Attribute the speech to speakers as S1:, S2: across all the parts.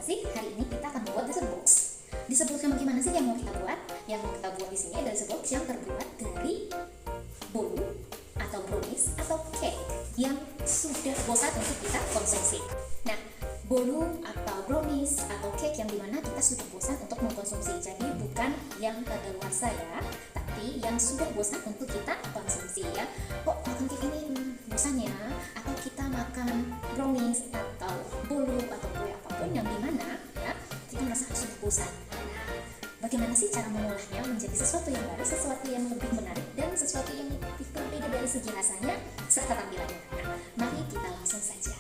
S1: sih? Hari ini kita akan membuat dessert box. Dessert box yang bagaimana sih yang mau kita buat? Yang mau kita buat di sini adalah dessert box yang terbuat dari bolu atau brownies atau cake yang sudah bosan untuk kita konsumsi. Nah, bolu atau brownies atau cake yang dimana kita sudah bosan untuk mengkonsumsi. Jadi bukan yang kadaluarsa ya, tapi yang sudah bosan untuk kita konsumsi ya. Kok makan cake ini bosan ya? Atau kita makan brownies atau bolu atau kue apapun yang dimana ya kita merasa sudah bosan. Nah, bagaimana sih cara mengolahnya menjadi sesuatu yang baru, sesuatu yang lebih menarik dan sesuatu yang lebih berbeda dari segi rasanya serta tampilannya. Nah, mari kita langsung saja.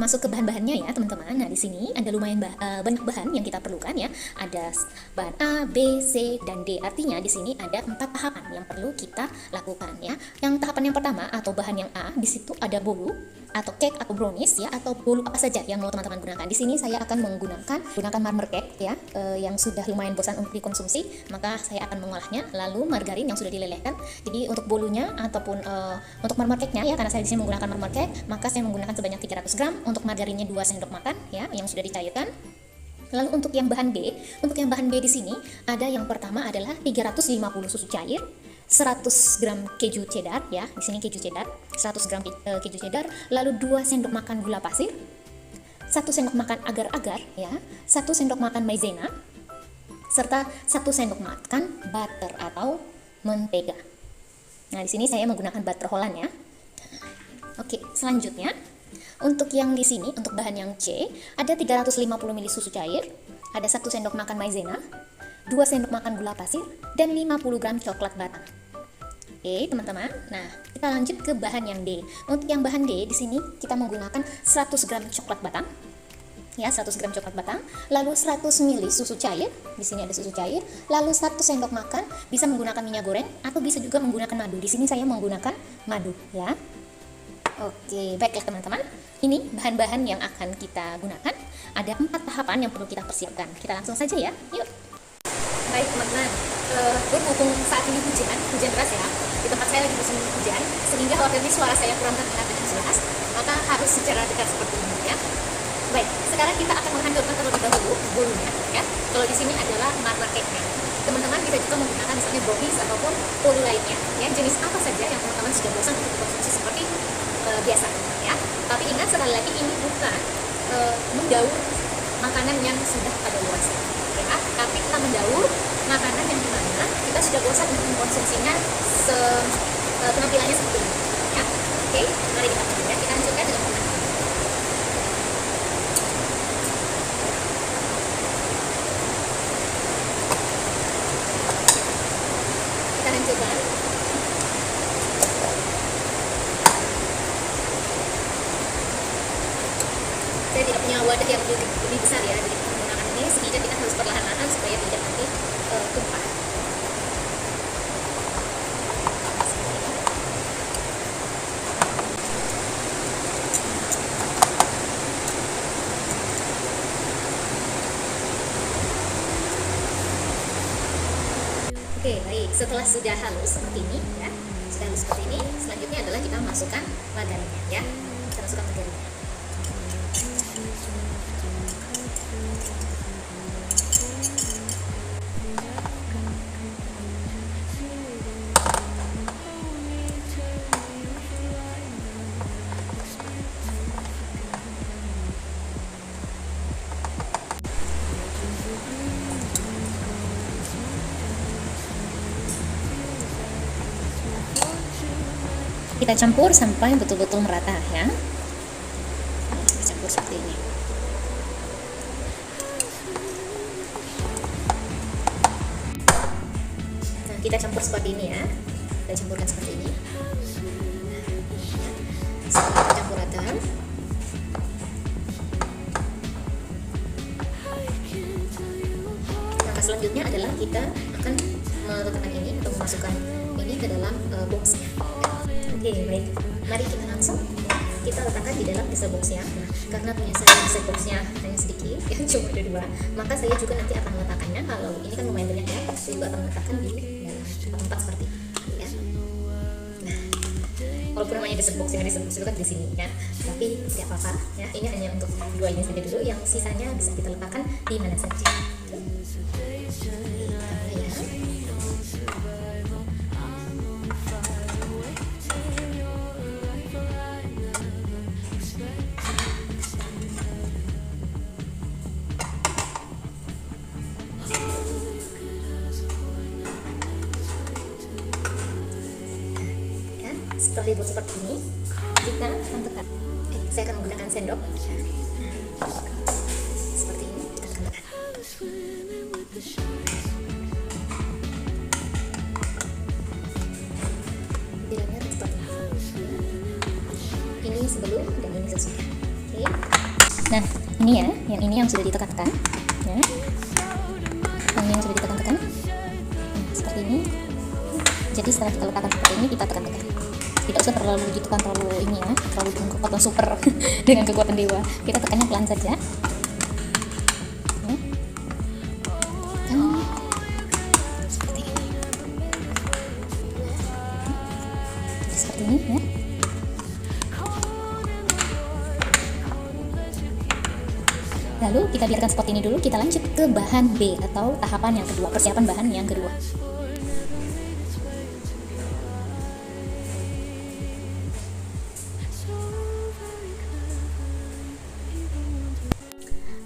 S1: Masuk ke bahan-bahannya ya teman-teman. Nah, di sini ada lumayan banyak bahan yang kita perlukan ya. Ada bahan A, B, C, dan D. Artinya di sini ada 4 tahapan yang perlu kita lakukan ya. Yang tahapan yang pertama atau bahan yang A, di situ ada bolu atau cake atau brownies ya, atau bolu apa saja yang mau teman-teman gunakan. Di sini saya akan menggunakan marmer cake ya, yang sudah lumayan bosan untuk dikonsumsi, maka saya akan mengolahnya. Lalu margarin yang sudah dilelehkan. Jadi untuk bolunya ataupun untuk marmer cake-nya ya, karena saya di sini menggunakan marmer cake, maka saya menggunakan sebanyak 300 gram. Untuk margarinnya 2 sendok makan ya, yang sudah dicairkan. Lalu untuk yang bahan B, di sini ada yang pertama adalah 350 susu cair, 100 gram keju cheddar ya, di sini keju cheddar, 100 gram keju cheddar, lalu 2 sendok makan gula pasir, 1 sendok makan agar-agar ya, 1 sendok makan maizena, serta 1 sendok makan butter atau mentega. Nah, di sini saya menggunakan butter Holland ya. Oke, selanjutnya untuk yang di sini, untuk bahan yang C, ada 350 ml susu cair, ada 1 sendok makan maizena, 2 sendok makan gula pasir, dan 50 gram coklat batang. Oke, teman-teman. Nah, kita lanjut ke bahan yang D. Untuk yang bahan D, di sini kita menggunakan 100 gram coklat batang. Ya, 100 gram coklat batang, lalu 100 ml susu cair, di sini ada susu cair, lalu 1 sendok makan, bisa menggunakan minyak goreng atau bisa juga menggunakan madu. Di sini saya menggunakan madu, ya. Oke, baiklah teman-teman. Ini bahan-bahan yang akan kita gunakan. Ada 4 tahapan yang perlu kita persiapkan. Kita langsung saja ya. Yuk. Baik teman-teman, berhubung saat ini hujan deras ya. Di tempat saya lagi musim hujan, sehingga khawatirnya suara saya kurang terdengar dengan jelas, maka harus secara dekat seperti ini ya. Baik, sekarang kita akan menghancurkan terlebih dahulu bolunya ya. Kalau di sini adalah marmer cake-nya. Teman-teman bisa juga menggunakan misalnya brownies ataupun bolu lainnya ya. Jenis apa saja yang teman-teman sudah bosan untuk dikonsumsi seperti biasa ya. Tapi ingat sekali lagi, ini bukan mendaur makanan yang sudah pada luas ya, tapi kita mendaur makanan yang dimana kita sudah bosan untuk mengkonsumsinya penampilannya seperti ini ya. Oke, mari kita lanjutkan dengan menggunakan. Kita lanjutkan. Saya tidak punya wadah yang lebih besar ya, jadi kita menggunakan ini, sehingga kita harus perlahan-lahan supaya tidak nanti tumpah. Oke, baik. Setelah sudah halus seperti ini ya, selanjutnya adalah kita masukkan margarinnya ya. Kita masukkan margarinnya. Kita campur sampai betul-betul merata ya. Kita campur seperti ini. Nah, kita campur seperti ini ya. Kita campurkan seperti ini. Setelah kita campur rata, nah selanjutnya adalah kita akan meletakkan ini atau memasukkan ini ke dalam boxnya. Oke, baik. Mari kita langsung kita letakkan di dalam dessert boxnya. Nah, karena punya saya dessert boxnya hanya sedikit, yang cuma ada 2, maka saya juga nanti akan meletakkannya. Kalau ini kan lumayan banyak ya, saya juga akan meletakkan di dalam tempat seperti ini. Ya. Nah, walaupun namanya dessert box itu kan di sini ya, tapi tidak apa-apa ya, ini hanya untuk dua ini saja dulu, yang sisanya bisa kita letakkan di mana saja. Setelah dibuat seperti ini, kita akan tekan. Saya akan menggunakan sendok. Seperti ini, kita akan tekan. Bilangnya seperti ini. Ini sebelum dan ini sesudah. Oke. Nah, ini ya, yang sudah ditekan-tekan. Ya. Yang sudah ditekan-tekan. Seperti ini. Jadi setelah kita letakkan seperti ini, kita tekan-tekan. Tidak usah terlalu gitu kan, terlalu ini ya, terlalu dengan kekuatan super dengan kekuatan dewa. Kita tekannya pelan saja. Seperti ini. Seperti ini ya. Lalu kita biarkan seperti ini dulu. Kita lanjut ke bahan B atau tahapan yang kedua, persiapan bahan yang kedua.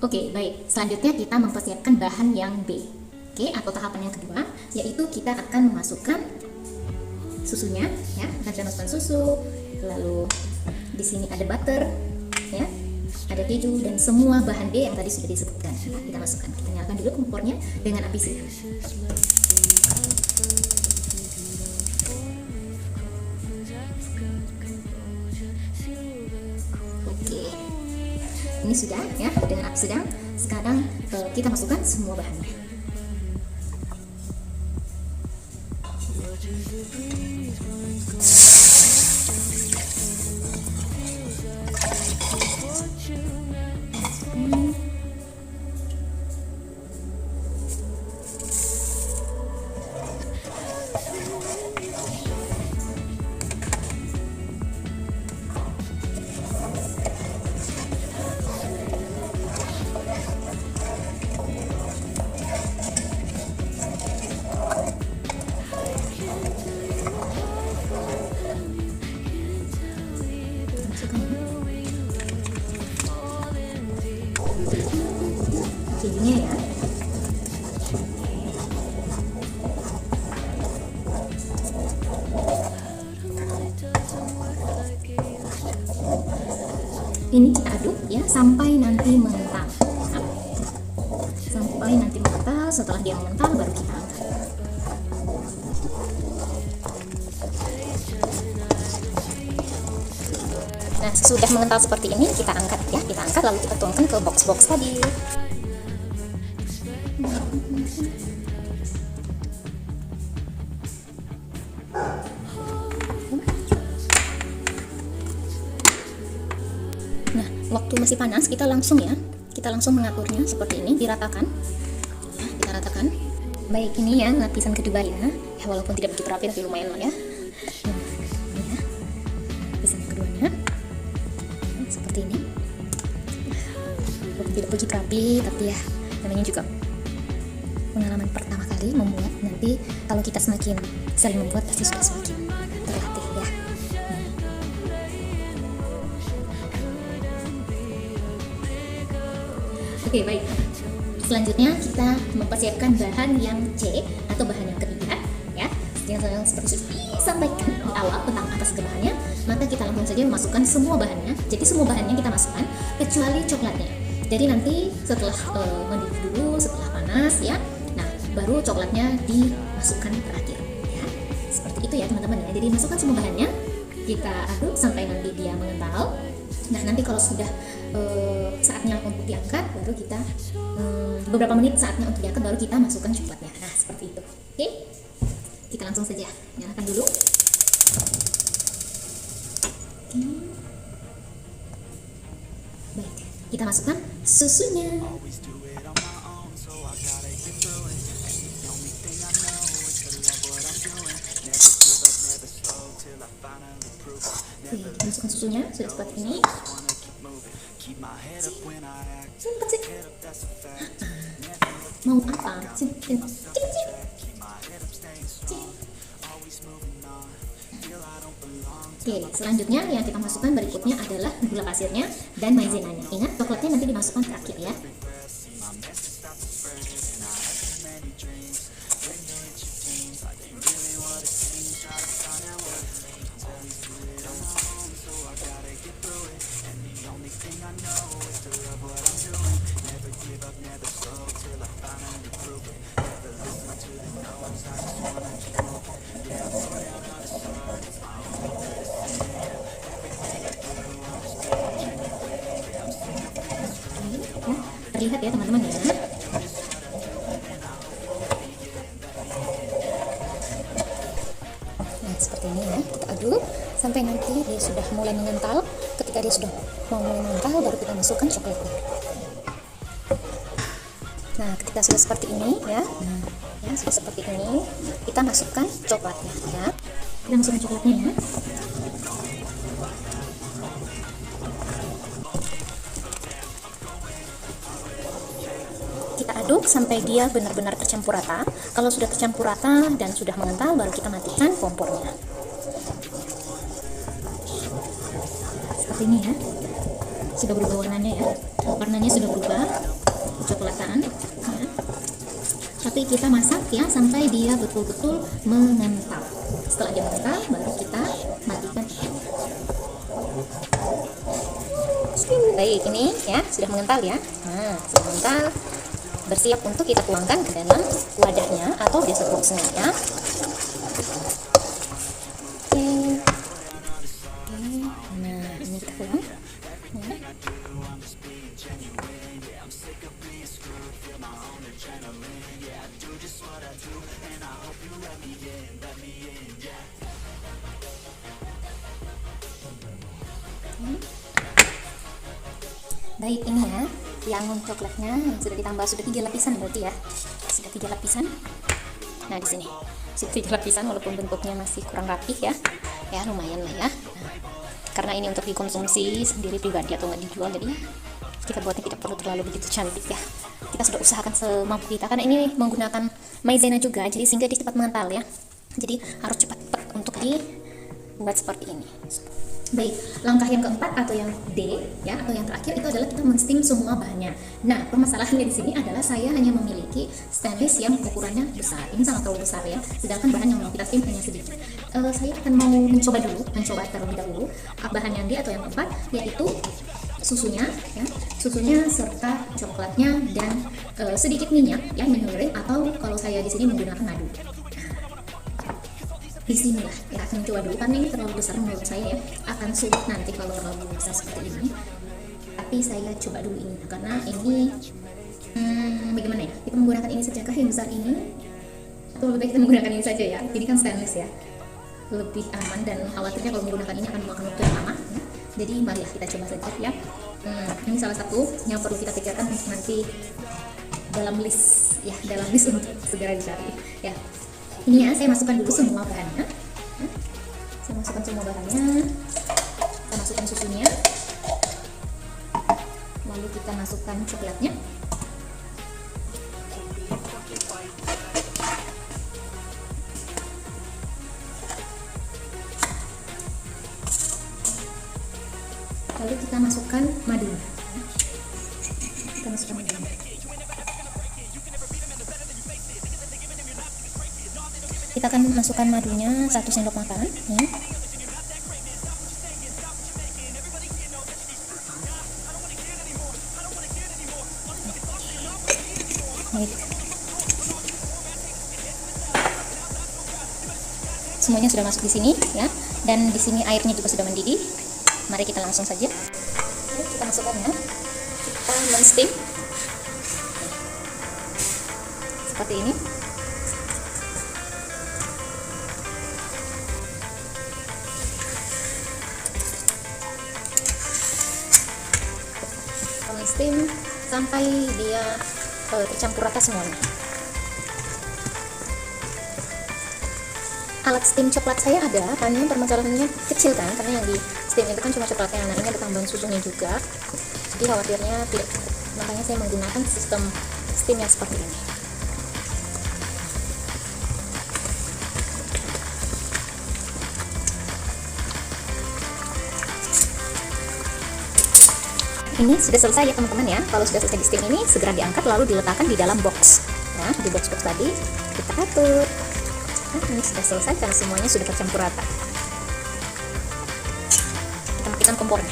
S1: Oke, baik. Selanjutnya kita mempersiapkan bahan yang B. Oke, atau tahapan yang kedua, yaitu kita akan memasukkan susunya, ya. Kita masukkan susu, lalu di sini ada butter, ya, ada keju dan semua bahan B yang tadi sudah disebutkan. Kita masukkan. Kita nyalakan dulu kompornya dengan api sedang. Ini sudah ya, dengan api sedang. Sekarang kita masukkan semua bahannya. Kejunya ya. Ini kita aduk ya sampai nanti mengental. Sampai nanti mengental. Setelah dia mengental baru kita angkat. Nah, sesudah mengental seperti ini kita angkat ya, kita angkat lalu kita tuangkan ke box-box tadi. Nah, waktu masih panas kita langsung mengaturnya seperti ini, diratakan. Nah, kita ratakan. Baik, ini ya lapisan kedua ya. Walaupun tidak begitu rapi tapi lumayan lah ya. Ini ya. Lapisan keduanya. Nah, seperti ini. Walaupun tidak begitu rapi tapi ya namanya juga pengalaman pertama kali membuat. Nanti kalau kita semakin sering membuat pasti sudah semakin terlatih ya. Oke, baik. Selanjutnya kita mempersiapkan bahan yang C atau bahan yang ketiga ya. Yang seperti sudah disampaikan di awal tentang apa saja bahannya, maka kita langsung saja memasukkan semua bahannya. Jadi semua bahannya kita masukkan kecuali coklatnya. Jadi nanti setelah mendidih dulu, setelah panas ya, nah baru coklatnya dimasukkan terakhir ya. Seperti itu ya teman-teman ya. Jadi masukkan semua bahannya, kita aduk sampai nanti dia mengental. Nah, nanti kalau sudah saatnya untuk diangkat, baru kita beberapa menit saatnya untuk diangkat, baru kita masukkan coklatnya. Nah, seperti itu. Oke, kita langsung saja nyalakan dulu. Baik, kita masukkan susunya. Oke, kita masukkan susunya sudah seperti ini. Cepat sih. Mau apa? Oke, selanjutnya yang kita masukkan berikutnya adalah gula pasirnya dan maizenanya. Ingat, coklatnya nanti dimasukkan terakhir ya. Terlihat ya teman-teman ya. Nah, seperti ini ya, kita aduk sampai nanti dia sudah mulai mengental. Ketika dia sudah mau mulai mengental, baru kita masukkan coklatnya. Nah, ketika sudah seperti ini ya, sudah seperti ini, kita masukkan coklatnya ya. Kita masukkan coklatnya ya. Kita aduk sampai dia benar-benar tercampur rata. Kalau sudah tercampur rata dan sudah mengental, baru kita matikan kompornya. Seperti ini ya. Sudah berubah warnanya ya. Warnanya sudah berubah kecoklatan ya. Tapi kita masak ya sampai dia betul-betul mengental. Setelah dia mengental, baru kita matikan. Baik, ini ya sudah mengental ya. Nah, sudah mengental, bersiap untuk kita tuangkan ke dalam wadahnya atau dessert boxnya ya. Oke. Nah, ini kita tuang ya. Baik, ini ya yang coklatnya yang sudah ditambah, sudah 3 lapisan berarti ya, sudah 3 lapisan. Nah, di sini sudah 3 lapisan walaupun bentuknya masih kurang rapih ya, lumayan lah ya. Nah, karena ini untuk dikonsumsi sendiri pribadi atau nggak dijual, jadi kita buatnya tidak perlu terlalu begitu cantik ya. Kita sudah usahakan semampu kita karena ini menggunakan maizena juga, jadi sehingga dia cepat mengental ya. Jadi harus cepat untuk dibuat seperti ini. Baik, langkah yang keempat atau yang D ya, atau yang terakhir itu adalah kita men-steam semua bahannya. Nah, permasalahannya di sini adalah saya hanya memiliki stainless yang ukurannya besar. Ini sangat terlalu besar ya. Sedangkan bahan yang mau kita steam hanya sedikit. Saya akan mau mencoba terlebih dahulu bahan yang D atau yang keempat, yaitu susunya ya, susunya serta coklatnya dan sedikit minyak yang menyeluruh, atau kalau saya di sini menggunakan madu. Di sini lah ya, akan coba dulu karena ini terlalu besar menurut saya ya, akan sulit nanti kalau terlalu besar seperti ini. Tapi saya coba dulu ini karena ini bagaimana ya, kita menggunakan ini sajakah yang besar ini, atau lebih baik kita menggunakan ini saja ya. Ini kan stainless ya, lebih aman, dan khawatirnya kalau menggunakan ini akan memakan waktu yang lama ya. Jadi marilah kita coba saja ya. Ini salah satu yang perlu kita pikirkan untuk nanti dalam list untuk segera dicari ya. Ini ya, saya masukkan dulu semua bahannya. Saya masukkan semua bahannya. Kita masukkan susunya. Lalu kita masukkan coklatnya. Lalu kita masukkan madunya. Kita masukkan madunya. Kita akan masukkan madunya 1 sendok makan ya. Baik. Semuanya sudah masuk di sini ya, dan di sini airnya juga sudah mendidih. Mari kita langsung saja. Kita masukkan ya. Kita men-steam seperti ini. Steam sampai dia tercampur rata semuanya. alat steam coklat saya ada, hanya permasalahannya kecil kan, karena yang di steam itu kan cuma coklatnya. Nah ini ada tambahan susunya juga, jadi khawatirnya tidak cukup, makanya saya menggunakan sistem steam yang seperti ini. Ini sudah selesai ya teman-teman ya. Kalau sudah selesai di steam ini, segera diangkat lalu diletakkan di dalam box. Nah, di box tadi kita atur. Nah, ini sudah selesai karena semuanya sudah tercampur rata. Kita matikan kompornya.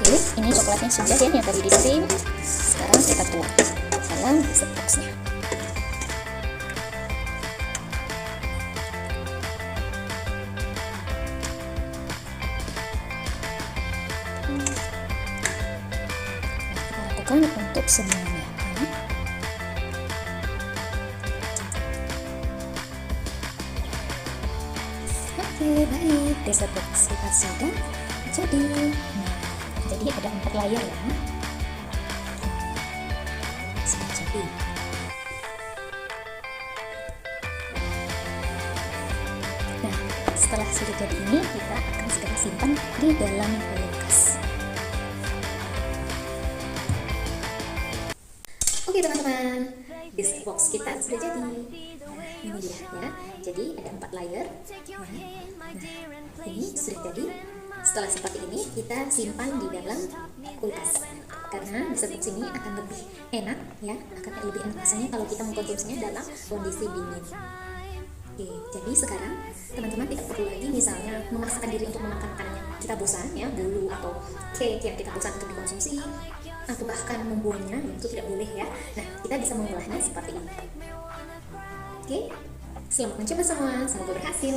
S1: Oke, ini coklatnya sudah ya yang tadi di steam. Sekarang kita tuang dalam set boxnya. Untuk semuanya. Oke, baik, dessert box kita sudah jadi. Jadi ada 4 layer ya. Sudah jadi. Nah, setelah sudah jadi ini, kita akan segera simpan di dalam kulkas. Oke teman-teman, dessert box kita sudah jadi. Nah, ini dia ya. Jadi ada 4 layer. Nah, ini sudah jadi. Setelah seperti ini, kita simpan di dalam kulkas. Karena dessert box ini akan lebih enak ya, akan lebih enak rasanya kalau kita mengkonsumsinya dalam kondisi dingin. Oke, jadi sekarang teman-teman tidak perlu lagi misalnya memaksakan diri untuk memakan makanan yang kita bosan ya, bolu atau cake yang kita bosan untuk dikonsumsi, atau bahkan membuangnya, itu tidak boleh ya. Nah, kita bisa mengolahnya seperti ini. Oke, selamat mencoba semua, semoga berhasil.